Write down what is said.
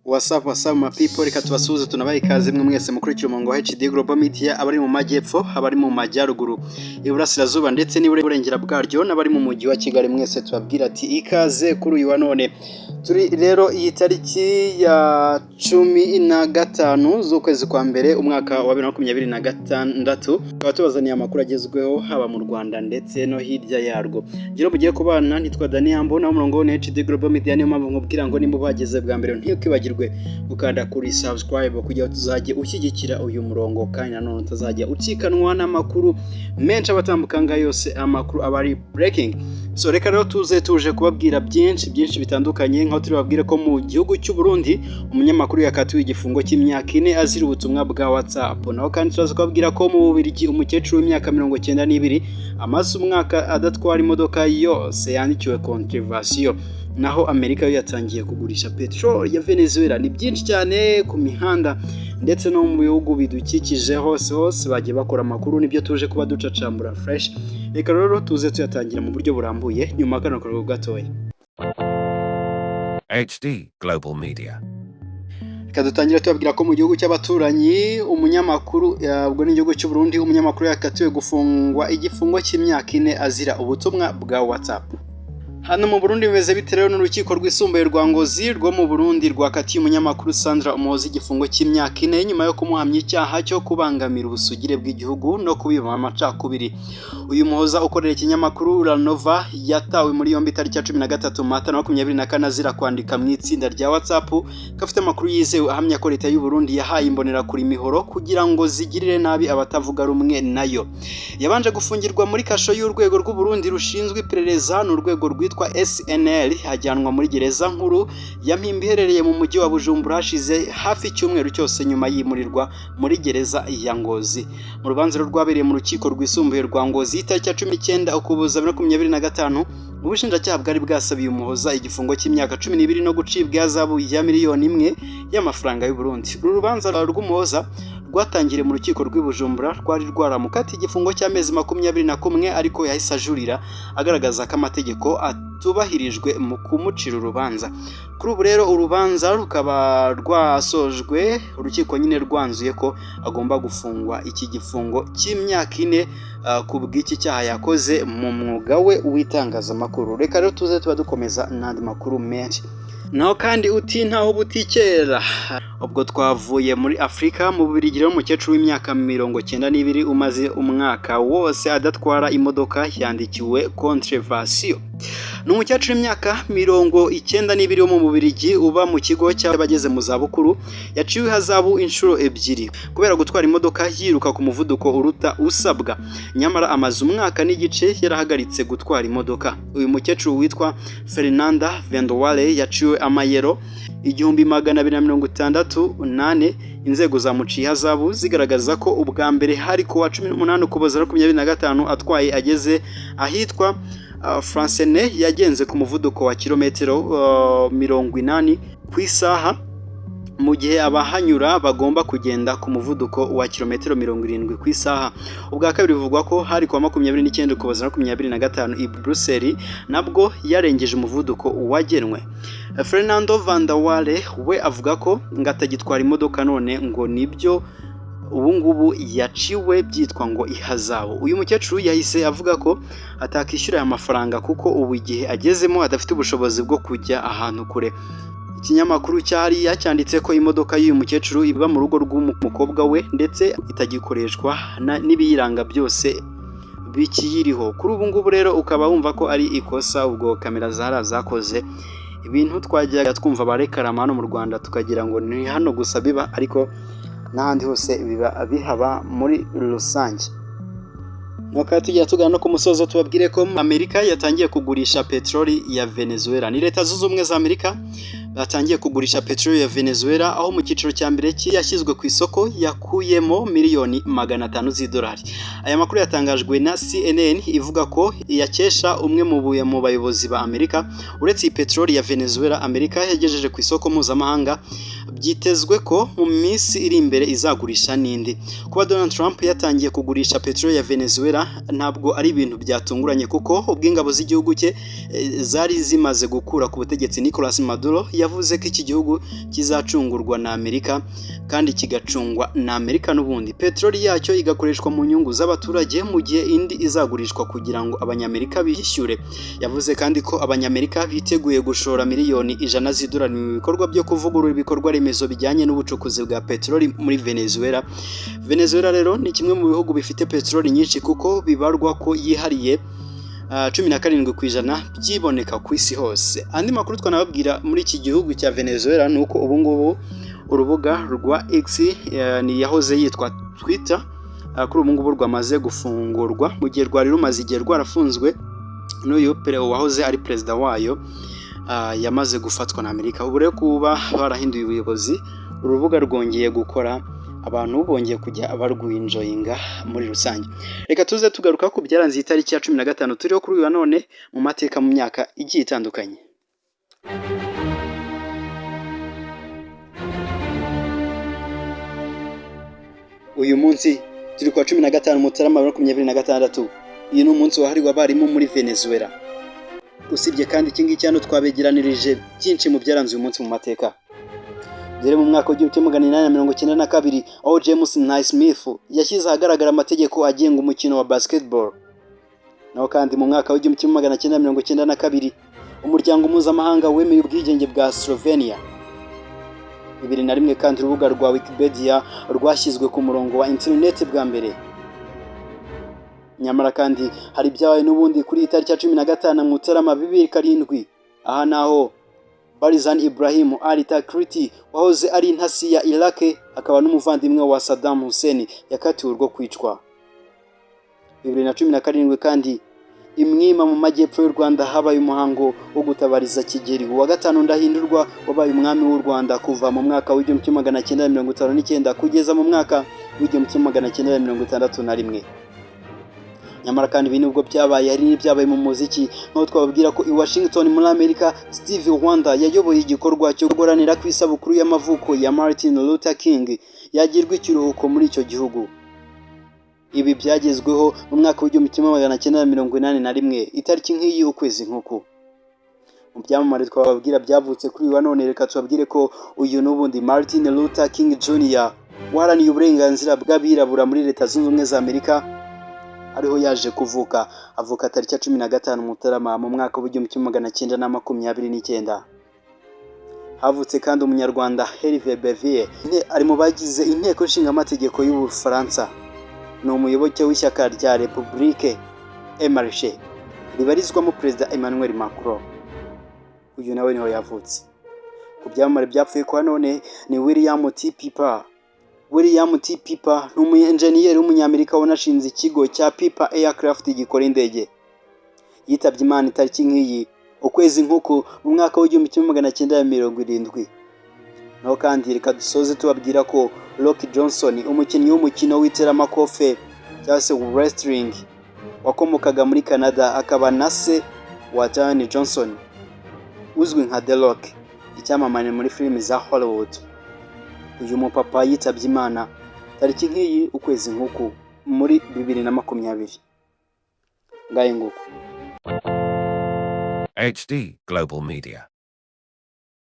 What's up my people, reka tubasuhuze tunabaye ikaze mwe mwese mukurikira umurongo wa HD Global Media, abari mu majyepfo, abari mu majyaruguru, iburasirazuba ndetse n'iburengera bwaryo, n'abari mu mujyi wa Kigali mwese tubabwira ati ikaze kuri uyu wa none. Turi rero iyi tariki ya 15 z'ukwezi kwa mbere umwaka wa 2026, tukaba tubazaniye amakuru agezweho haba mu Rwanda ndetse no hirya yarwo. Ngiro mugiye kubana nitwa Dani Hambo na umurongo wa HD Global Media, niyo mpamvu nkubwira ngo nimba bageze bwa mbere ntukibagirwe gukanda kuri subscribe kugira ngo tuzajye ushyigikira uyu murongo, kandi nanone utazajya ucikanwa n'amakuru menshi abatambukanga yose, amakuru abari breaking. So reka rero tuje kubabwira byinshi bitandukanye, nkaho turi babwire ko mu gihugu cy'u Burundi umunyamakuru yakatiwe igifungo cy'imyaka 4 azira ubutumwa bwa WhatsApp. Naho kandi turaza kubabwira ko mu Bubiligi umukecuru w'imyaka 92 amaze umwaka adatwara imodoka yose yandikiwe controversial. Naho Amerika yo yatangiye kugurisha petrol ya Venezuela. Ni byinshi cyane ku mihanda ndetse no mu bihugu bidukikije hose bagiye bakora amakuru, nibyo tuje kuba ducacambura fresh. Reka rero tuze tuyatangira mu buryo burambuye nyuma kano karego gatoya. HD Global Media. Reka dutangira tubabwira ko mu gihugu cy'abaturanyi umunyamakuru ubwo ni igihugu cy'u Burundi, umunyamakuru yakatiwe gufungwa igifungo cy'imyaka 4 azira ubutumwa bwa WhatsApp. Hano mu Burundi bimeze bite rero? N'urukiko rwisumbuye rwa Ngozi rwo mu Burundi rwakatiye umunyamakuru Sandra Umuhoza igifungo cy'imyaka 4 nyuma yo kumuhamya icyaha cyo kubangamira ubusugire bw'igihugu no kubiba amacakubiri. Uyu Muhoza ukorera ikinyamakuru Uranova yatawe muri yombi tariki ya 13 Mata 2024 azira kwandika mu itsinda rya WhatsApp kafite amakuru yizewe ahamya ko leta y'u Burundi yahaye imbonera kuri mihoro kugira ngo zigirire nabi abatavuga rumwe nayo. Yabanje gufungirwa muri kasho y'urwego rw'u Burundi rushinzwe iperereza n'urwego rwitwa SNL, hajyanwa muri gereza nkuru ya Mpimbi iherereye mu mujyi wa Bujumbura hashize hafi icyumweru cyose nyuma yimurirwa muri gereza ya Ngozi. Mu rubanza rwabereye mu rukiko rwisumbuye rwa Ngozi tariki ya 19 Ukuboza 2025, ubushinjacyaha bwari bwasabiye Umuhoza igifungo cy'imyaka 12 no gucibwa ihazabu ya miliyoni 1 y'amafaranga y'u Burundi. Uru rubanza rw'Umuhoza rwatangiriye mu rukiko rw'Ibujumbura rwari rwaramukati igifungo cy'amezi 21 ariko yahise ajurira agaragaza ko amategeko atubahirijwe mu kumucira urubanza. Kuri ubu rero urubanza rukaba rwasojwe, urukiko nyine rwanzuye ko agomba gufungwa iki gifungo cy'imyaka 4 ku bw'iki cyaha yakoze mu mwuga we w'itangazamakuru. Reka rero tuze tuba dukomeza n'andi makuru menshi. Naho kandi uti ntaho butikera, ubwo twavuye muri Afrika mu Bubiligi rero umukecuru w'imyaka 92 umaze umwaka wose adatwara imodoka yandikiwe controversial. N'umukecuru w'imyaka 92 wo mu Bubiligi uba mu kigo cy'abageze mu zabukuru yaciwe ihazabu inshuro 2 kubera gutwara imodoka yiruka ku muvuduko uruta usabwa, nyamara amaze umwaka n'igice yarahagaritse gutwara imodoka. Uyu mukecuru witwa Fernanda Vendowale yaciwe amayero 1268. Inzego zamuciye ihazabu zigaragaza ko ubwa mbere hari ku wa 18 Ukuboza 2025 atwaye ageze ahitwa Francene yagenze ku muvuduko wa kilometero 80 ku isaha, mu gihe abahanyura bagomba kugenda ku muvuduko wa kilometero 70 ku isaha. Ubwa kabiri bivugwa ko hari ku wa 29 Ukuboza 2025 i Bruxelles nabwo yarengeje umuvuduko wagenwe. Fernando Vandawale we avuga ko ngatagitwara imodoka none ngo nibyo ubu ngubu yaciwe byitwa ngo ihazabu. Uyu mukecuru yahise avuga ko atakishyura aya mafaranga kuko ubu igihe agezemo adafite ubushobozi bwo kujya ahantu kure. Ikinyamakuru cyari yacyanditse ko imodoka y'uyu mukecuru iba mu rugo rw'umukobwa we ndetse itagikoreshwa n'ibiyiranga byose bikiyiriho. Kuri ubu ngubu rero ukaba wumva ko ari ikosa, ubwo kamera zakoze ibintu twajyaga twumva barekarama hano mu Rwanda tukagira ngo ni hano gusa biba, ariko n'ahandi hose biba bihaba muri rusange. Nuko tujya tugana no ku musozo tubabwire ko Amerika yatangiye kugurisha petroli ya Venezuela. Ni leta zunze ubumwe za Amerika batangiye kugurisha peteroli ya Venezuela, aho mu cyiciro cya mbere yashyizwe ku isoko yakuyemo miliyoni 500 z'idolari. Aya makuru yatangajwe na CNN ivuga ko yakesha umwe mu bayobozi ba Amerika. Uretse iyi peteroli ya Venezuela, Amerika yagejeje ku isoko mpuzamahanga, byitezwe ko mu minsi iri imbere izagurisha n'indi. Kuba Donald Trump yatangiye kugurisha peteroli ya Venezuela ntabwo ari ibintu byatunguranye, kuko ubw'ingabo z'igihugu cye zari zimaze gukura ku butegetsi Nicolas Maduro yavuze ko iki gihugu kizacungurwa na Amerika kandi kigacungwa na Amerika n'ubundi. Peteroli yacyo igakoreshwa mu nyungu z'abaturage, mu gihe indi izagurishwa kugira ngo abanyamerika bishyure. Yavuze kandi ko abanyamerika biteguye gushora miliyoni 100 z'idolari mu bikorwa byo kuvugurura ibikorwa remezo bijyanye n'ubucukuzi bwa peteroli muri Venezuela. Venezuela rero ni kimwe mu bihugu bifite peteroli nyinshi, kuko bibarwa ko yihariye 17% byiboneka ku isi hose. Andi makuru twanababwira muri iki gihugu cya Venezuela ni uko ubu ngubu urubuga rwa X ni yahoze yitwa Twitter, kuri ubu ngubu rwamaze gufungurwa, mu gihe rwari rumaze igihe rwarafunzwe. N'uyu wahoze ari perezida wayo yamaze gufatwa na Amerika. Ubu rero kuba barahinduye ubuyobozi, urubuga rwongeye gukora, abantu bongeye kujya barwinjoyinga muri rusange. Reka tuze tugaruka ku byaranze itariki ya 15 turiho kuri uyu wa none mu mateka mu myaka igiye itandukanye. Uyu munsi turi kwa 15 Mutarama 2026. Iyi ni umunsi wahariwe abarimu muri Venezuela. Usibye kandi iki ngiki hano twabegeranirije byinshi mu byaranze uyu munsi mu mateka. Dore mu mwaka w'1892 aho James Naismith yashyize ahagaragara amategeko agenga umukino wa basketball. Naho kandi mu mwaka w'1992 umuryango mpuzamahanga wemeye ubwigenge bwa Slovenia. 2001 kandi urubuga rwa Wikipedia rwashyizwe ku murongo wa internet bwa mbere. Nyamara kandi hari ibyabaye n'ubundi kuri itariki ya 15 Mutarama 2007. Aha naho Barizan Ibrahim al-Takriti wahoze ari intasi ya Iraq akaba n'umuvandimwe wa Saddam Hussein yakatiwe urwo kwicwa. 2017 kandi imwima mu majyepfo y'u Rwanda habaye umuhango wo gutabariza Kigeli wa gatanu Ndahindurwa wabaye umwami w'u Rwanda kuva mu mwaka w'1959 kugeza mu mwaka w'1961. Nyamara kandi ibi nubwo byabaye hari n'ibyabaye mu muziki, nko twababwira ko i Washington muri Amerika Stevie Wonder yayoboye igikorwa cyo gukoranira ku isabukuru y'amavuko ya Martin Luther King yagirwa ikiruhuko muri icyo gihugu. Ibi byagezweho mu mwaka w'1981 itariki nk'iyi ukwezi nk'uku. Mu byamamare twababwira byavutse kuri wa none, reka tubabwire ko uyu n'ubundi Martin Luther King Jr. waharaniye uburenganzira bw'abirabura muri Leta Zunze Ubumwe za Amerika ariho yaje kuvuka. Avuka tariki ya 15 Mutarama mu mwaka w'1929. Havutse kandi umunyarwanda Hervé Berville, ari mu bagize inteko nshinga amategeko y'u Bufaransa. Ni umuyoboke w'ishyaka rya République et Marche ribarizwamo Perezida Emmanuel Macron. Uyu nawe niho yavutse. Ku byamamare byapfuye kwa none ni William T. Piper. William T. Piper ni umu-enjeniyeri w'umunyamerika wanashinze ikigo cya Piper Aircraft gikora indege. Yitabye Imana itariki nk'iyi ukwezi nk'uku mu mwaka w'1970. Naho kandi reka dusoze tubabwira ko Rocky Johnson, umukinnyi w'umukino w'iteramakofe cyangwa se wrestling wakomokaga muri Canada, akaba na se wa Dwayne Johnson uzwi nka The Rock, icyamamare muri filimi za Hollywood. Uyu mupapa yitabye Imana tariki nk'iyi ukwezi nk'uku muri 2020. Ngaye nguko. HD Global Media.